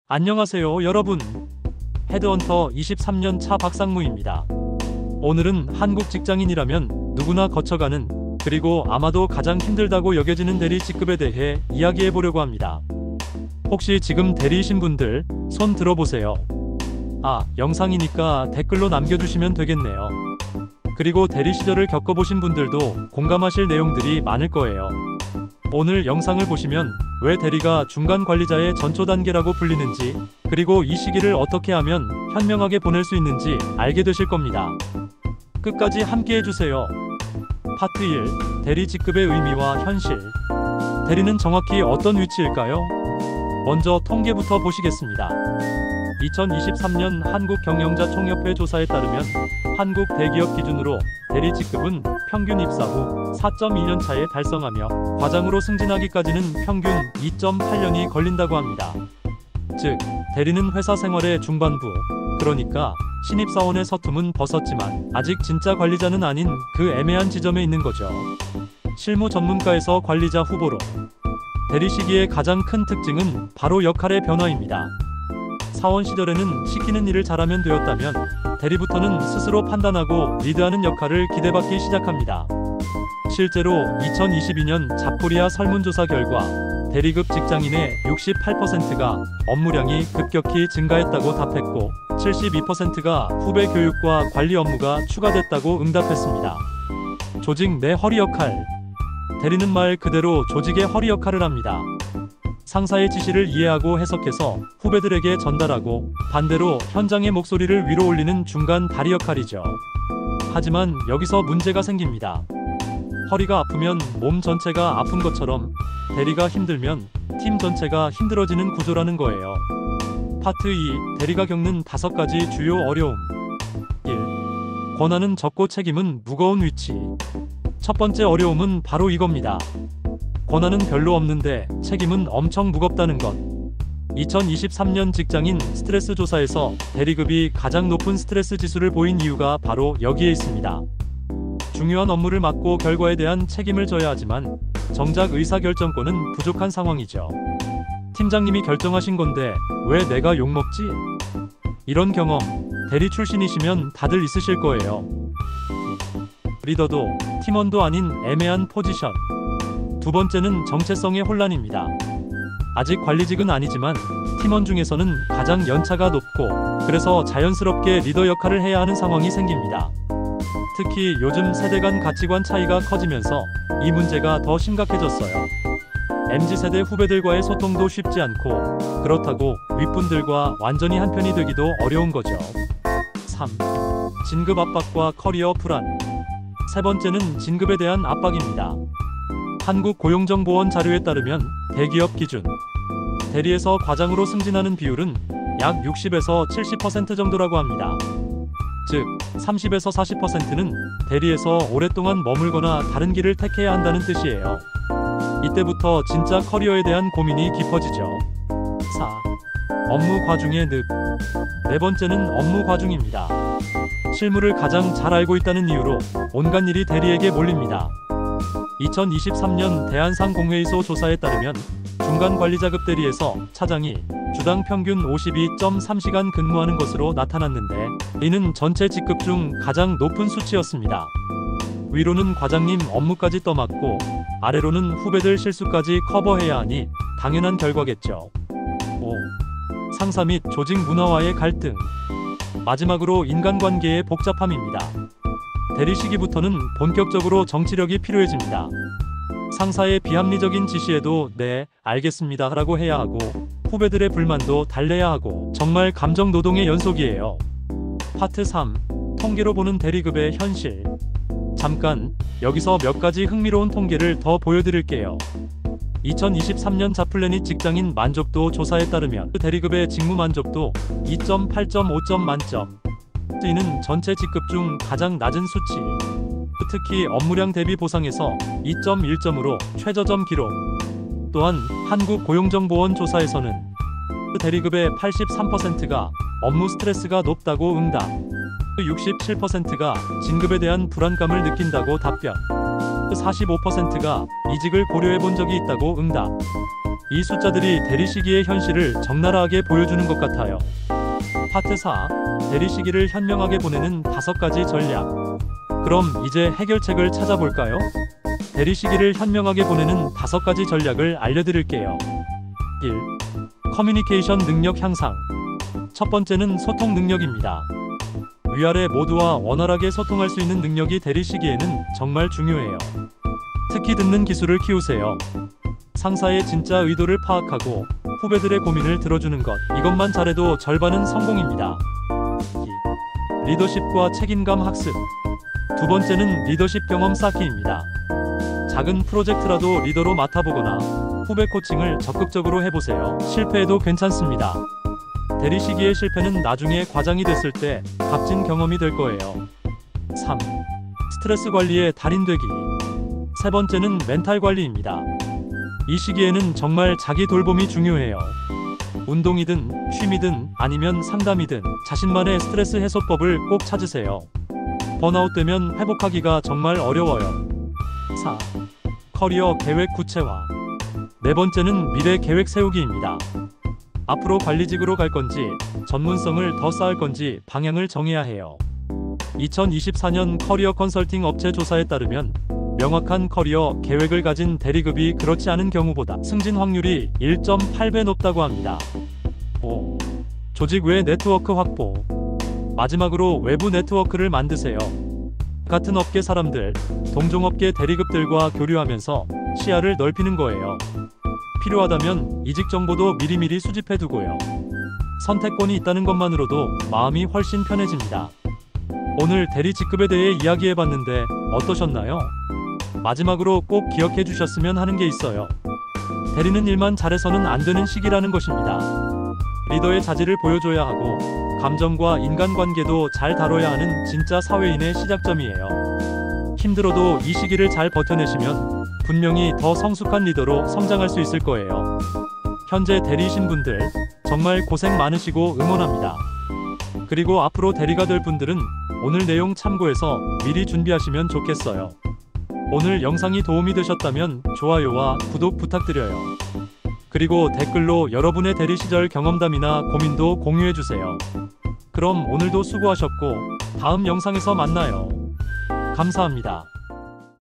안녕하세요 여러분. 헤드헌터 23년 차 박상무입니다. 오늘은 한국 직장인이라면 누구나 거쳐가는, 그리고 아마도 가장 힘들다고 여겨지는 대리 직급에 대해 이야기해 보려고 합니다. 혹시 지금 대리이신 분들 손 들어보세요. 영상이니까 댓글로 남겨주시면 되겠네요. 그리고 대리 시절을 겪어보신 분들도 공감하실 내용들이 많을 거예요. 오늘 영상을 보시면 왜 대리가 중간 관리자의 전초 단계라고 불리는지, 그리고 이 시기를 어떻게 하면 현명하게 보낼 수 있는지 알게 되실 겁니다. 끝까지 함께 해주세요. 파트 1. 대리 직급의 의미와 현실. 대리는 정확히 어떤 위치일까요? 먼저 통계부터 보시겠습니다. 2023년 한국경영자총협회 조사에 따르면 한국 대기업 기준으로 대리 직급은 평균 입사 후 4.2년 차에 달성하며 과장으로 승진하기까지는 평균 2.8년이 걸린다고 합니다. 즉, 대리는 회사 생활의 중반부, 그러니까 신입사원의 서툼은 벗었지만 아직 진짜 관리자는 아닌 그 애매한 지점에 있는 거죠. 실무 전문가에서 관리자 후보로. 대리 시기의 가장 큰 특징은 바로 역할의 변화입니다. 사원 시절에는 시키는 일을 잘하면 되었다면 대리부터는 스스로 판단하고 리드하는 역할을 기대받기 시작합니다. 실제로 2022년 잡코리아 설문조사 결과 대리급 직장인의 68%가 업무량이 급격히 증가했다고 답했고 72%가 후배 교육과 관리 업무가 추가됐다고 응답했습니다. 조직 내 허리 역할. 대리는 말 그대로 조직의 허리 역할을 합니다. 상사의 지시를 이해하고 해석해서 후배들에게 전달하고, 반대로 현장의 목소리를 위로 올리는 중간 다리 역할이죠. 하지만 여기서 문제가 생깁니다. 허리가 아프면 몸 전체가 아픈 것처럼 대리가 힘들면 팀 전체가 힘들어지는 구조라는 거예요. 파트 2. 대리가 겪는 5가지 주요 어려움. 1. 권한은 적고 책임은 무거운 위치. 첫 번째 어려움은 바로 이겁니다. 권한은 별로 없는데 책임은 엄청 무겁다는 것. 2023년 직장인 스트레스 조사에서 대리급이 가장 높은 스트레스 지수를 보인 이유가 바로 여기에 있습니다. 중요한 업무를 맡고 결과에 대한 책임을 져야 하지만 정작 의사결정권은 부족한 상황이죠. 팀장님이 결정하신 건데 왜 내가 욕먹지? 이런 경험 대리 출신이시면 다들 있으실 거예요. 리더도 팀원도 아닌 애매한 포지션. 두 번째는 정체성의 혼란입니다. 아직 관리직은 아니지만 팀원 중에서는 가장 연차가 높고, 그래서 자연스럽게 리더 역할을 해야 하는 상황이 생깁니다. 특히 요즘 세대 간 가치관 차이가 커지면서 이 문제가 더 심각해졌어요. MZ세대 후배들과의 소통도 쉽지 않고, 그렇다고 윗분들과 완전히 한편이 되기도 어려운 거죠. 3. 진급 압박과 커리어 불안. 세 번째는 진급에 대한 압박입니다. 한국고용정보원 자료에 따르면 대기업 기준 대리에서 과장으로 승진하는 비율은 약 60에서 70% 정도라고 합니다. 즉 30에서 40%는 대리에서 오랫동안 머물거나 다른 길을 택해야 한다는 뜻이에요. 이때부터 진짜 커리어에 대한 고민이 깊어지죠. 4. 업무 과중의 늪. 네 번째는 업무 과중입니다. 실무를 가장 잘 알고 있다는 이유로 온갖 일이 대리에게 몰립니다. 2023년 대한상공회의소 조사에 따르면 중간 관리자급 대리에서 차장이 주당 평균 52.3시간 근무하는 것으로 나타났는데, 이는 전체 직급 중 가장 높은 수치였습니다. 위로는 과장님 업무까지 떠맡고 아래로는 후배들 실수까지 커버해야 하니 당연한 결과겠죠. 5. 상사 및 조직 문화와의 갈등. 마지막으로 인간관계의 복잡함입니다. 대리 시기부터는 본격적으로 정치력이 필요해집니다. 상사의 비합리적인 지시에도 네, 알겠습니다 라고 해야 하고, 후배들의 불만도 달래야 하고, 정말 감정 노동의 연속이에요. 파트 3. 통계로 보는 대리급의 현실. 잠깐 여기서 몇 가지 흥미로운 통계를 더 보여드릴게요. 2023년 자플래닛 직장인 만족도 조사에 따르면 대리급의 직무 만족도 2.8.5점 만점. 이는 전체 직급 중 가장 낮은 수치. 특히 업무량 대비 보상에서 2.1점으로 최저점 기록. 또한 한국고용정보원 조사에서는 대리급의 83%가 업무 스트레스가 높다고 응답, 67%가 진급에 대한 불안감을 느낀다고 답변, 45%가 이직을 고려해 본 적이 있다고 응답. 이 숫자들이 대리 시기의 현실을 적나라하게 보여주는 것 같아요. 파트 4. 대리 시기를 현명하게 보내는 5가지 전략. 그럼 이제 해결책을 찾아볼까요? 대리 시기를 현명하게 보내는 5가지 전략을 알려드릴게요. 1. 커뮤니케이션 능력 향상. 첫 번째는 소통 능력입니다. 위아래 모두와 원활하게 소통할 수 있는 능력이 대리 시기에는 정말 중요해요. 특히 듣는 기술을 키우세요. 상사의 진짜 의도를 파악하고 후배들의 고민을 들어주는 것, 이것만 잘해도 절반은 성공입니다. 2. 리더십과 책임감 학습. 두 번째는 리더십 경험 쌓기입니다. 작은 프로젝트라도 리더로 맡아보거나 후배 코칭을 적극적으로 해보세요. 실패해도 괜찮습니다. 대리 시기의 실패는 나중에 과장이 됐을 때 값진 경험이 될 거예요. 3. 스트레스 관리의 달인되기. 세 번째는 멘탈 관리입니다. 이 시기에는 정말 자기 돌봄이 중요해요. 운동이든 취미든 아니면 상담이든 자신만의 스트레스 해소법을 꼭 찾으세요. 번아웃되면 회복하기가 정말 어려워요. 4. 커리어 계획 구체화. 네 번째는 미래 계획 세우기입니다. 앞으로 관리직으로 갈 건지 전문성을 더 쌓을 건지 방향을 정해야 해요. 2024년 커리어 컨설팅 업체 조사에 따르면 명확한 커리어 계획을 가진 대리급이 그렇지 않은 경우보다 승진 확률이 1.8배 높다고 합니다. 5. 조직 외 네트워크 확보. 마지막으로 외부 네트워크를 만드세요. 같은 업계 사람들, 동종업계 대리급들과 교류하면서 시야를 넓히는 거예요. 필요하다면 이직 정보도 미리미리 수집해두고요. 선택권이 있다는 것만으로도 마음이 훨씬 편해집니다. 오늘 대리 직급에 대해 이야기해봤는데 어떠셨나요? 마지막으로 꼭 기억해 주셨으면 하는 게 있어요. 대리는 일만 잘해서는 안 되는 시기라는 것입니다. 리더의 자질을 보여줘야 하고 감정과 인간관계도 잘 다뤄야 하는 진짜 사회인의 시작점이에요. 힘들어도 이 시기를 잘 버텨내시면 분명히 더 성숙한 리더로 성장할 수 있을 거예요. 현재 대리이신 분들 정말 고생 많으시고 응원합니다. 그리고 앞으로 대리가 될 분들은 오늘 내용 참고해서 미리 준비하시면 좋겠어요. 오늘 영상이 도움이 되셨다면 좋아요와 구독 부탁드려요. 그리고 댓글로 여러분의 대리 시절 경험담이나 고민도 공유해주세요. 그럼 오늘도 수고하셨고 다음 영상에서 만나요. 감사합니다.